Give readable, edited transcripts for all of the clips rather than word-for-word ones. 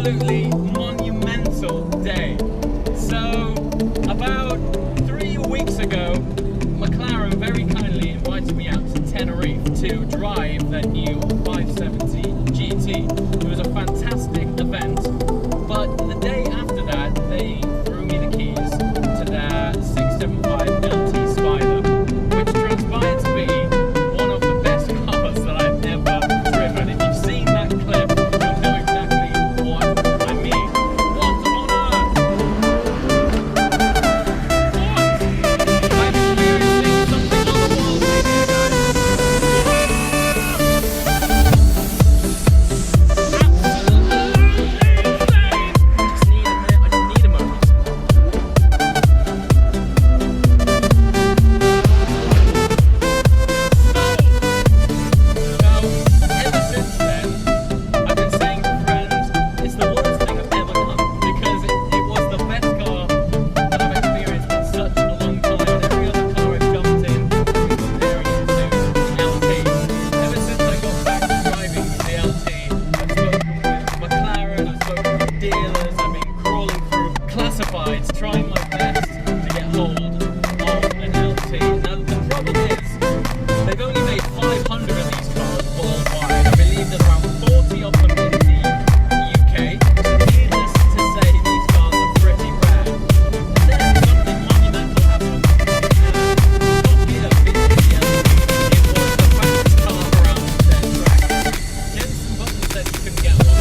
absolutely monumental day. So, about 3 weeks ago, McLaren very kindly invited me out to Tenerife to drive their new 570 GT. It was a fantastic event, but the day after that, they threw me the keys to their 675 LT Spider, which transpired to be one of the best cars that I've ever driven. If you've seen that clip, you'll know exactly what I mean. What on earth? What? I'm experiencing something otherworldly here, guys. Trying my best to get hold of an LT. Now the problem is, they've only made 500 of these cars worldwide. I believe there's around 40 of them in the UK. Needless to say, these cars are pretty rare. And then something monumental happened. Top Gear vintage LT. It was the fastest car around their track. Jenson Button said he couldn't get one.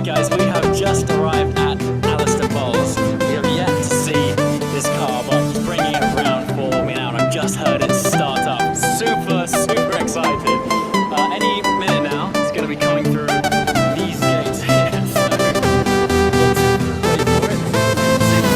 Guys, we have just arrived at Alistair Bowles. We have yet to see this car, but he's bringing it around for me now, and I've just heard it start up. Super excited. Any minute now, it's going to be coming through these gates here. So let's wait for it. See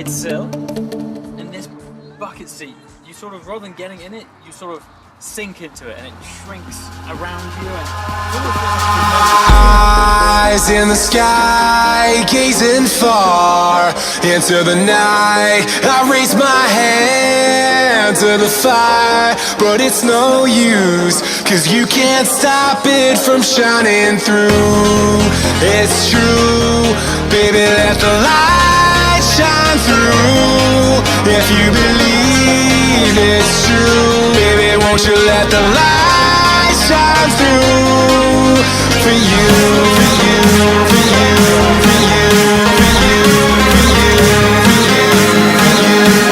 sill and this bucket seat, you sort of, rather than getting in it, you sort of sink into it and it shrinks around you and eyes in the sky, gazing far into the night. I raise my hand to the fire, but it's no use, 'cause you can't stop it from shining through. It's true, baby, let the light through. If you believe it's true, baby, won't you let the light shine through for you, for you, for you, for you, for you, for you, for you,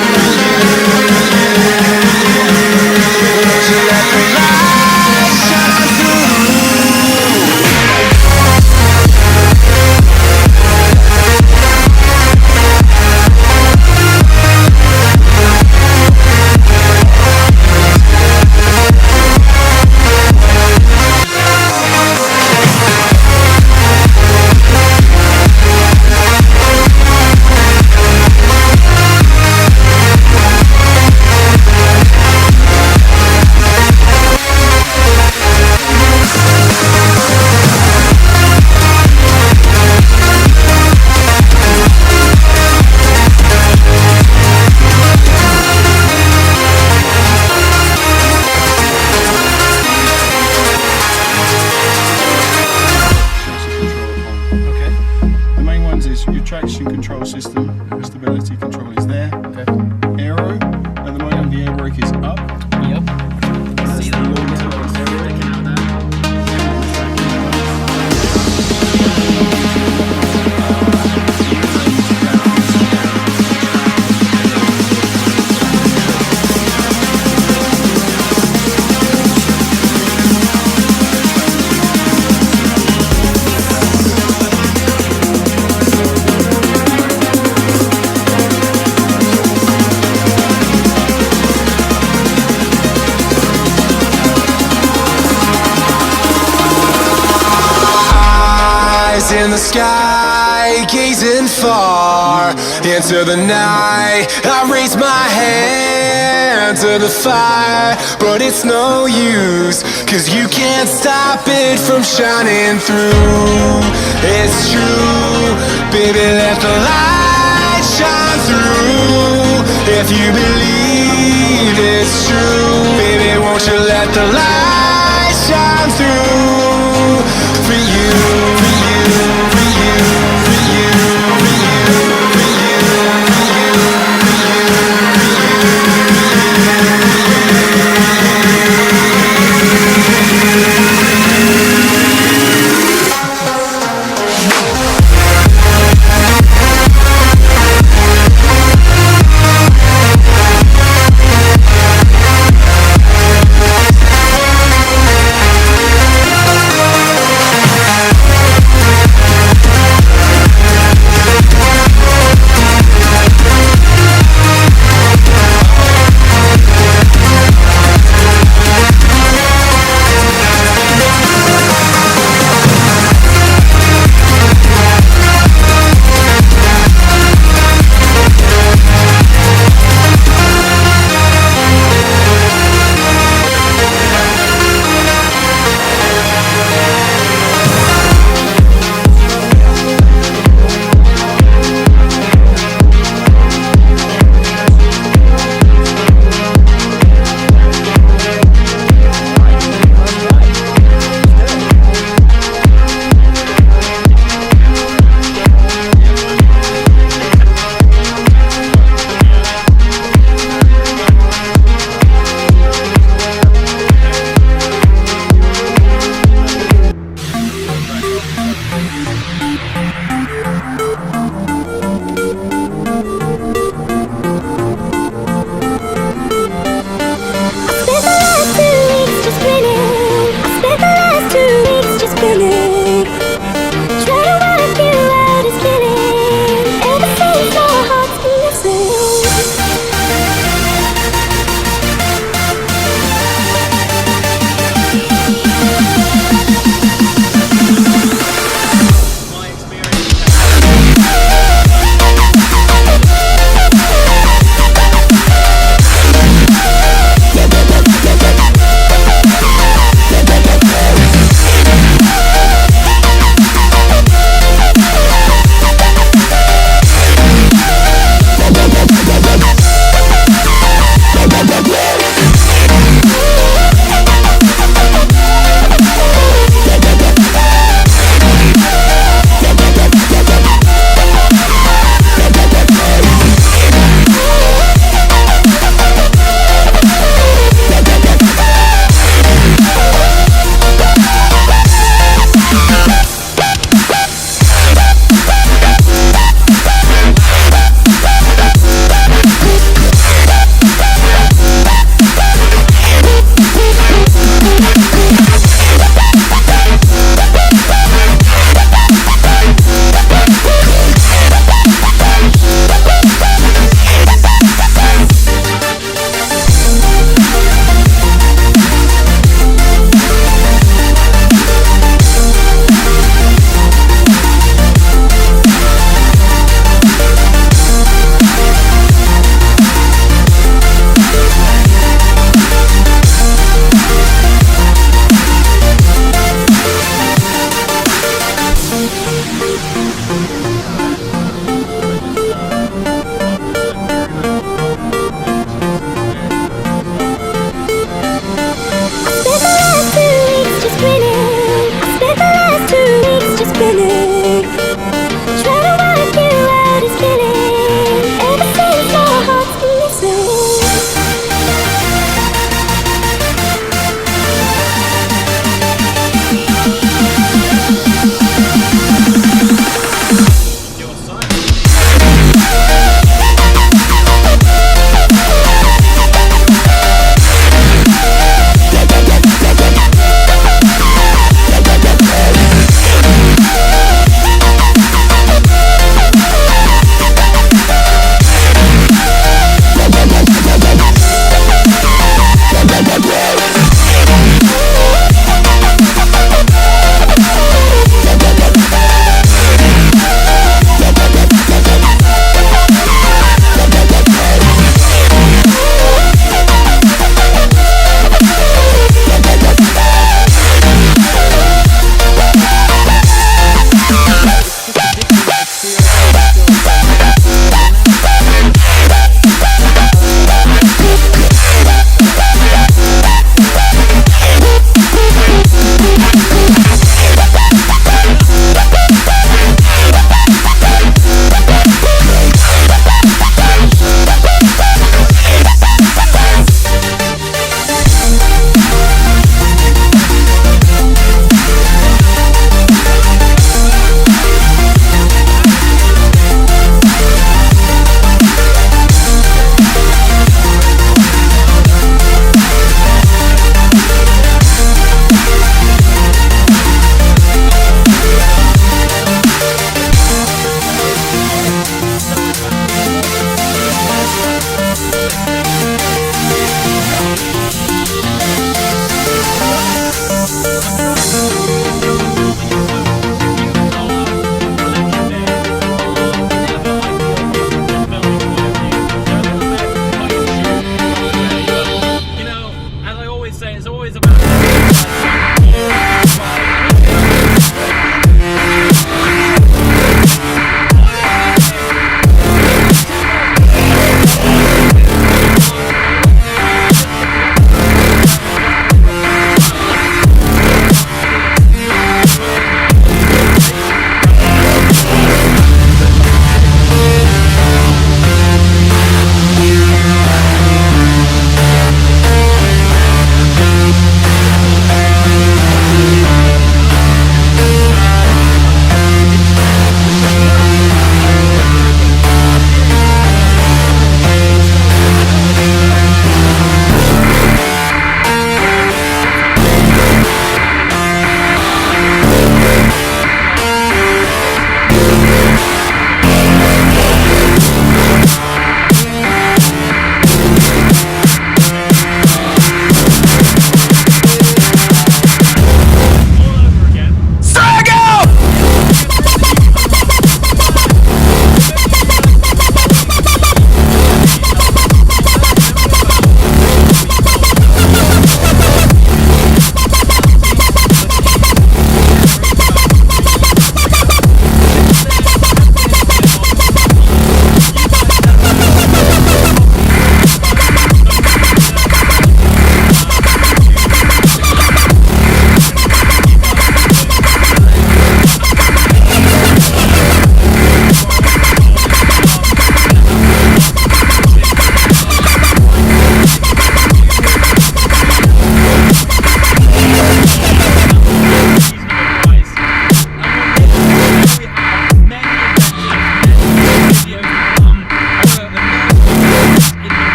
for you, won't you let the light shine through. Your traction control system, the stability control is there. Okay. Aero, at the moment the air brake is up. Yep. See that? Sticking out there. In the sky, gazing far into the night, I raise my hand to the fire, but it's no use, 'cause you can't stop it from shining through. It's true, baby, let the light shine through. If you believe it's true, baby, won't you let the light shine through for you, for you, for you, for you, for you, for you, for you, for Seni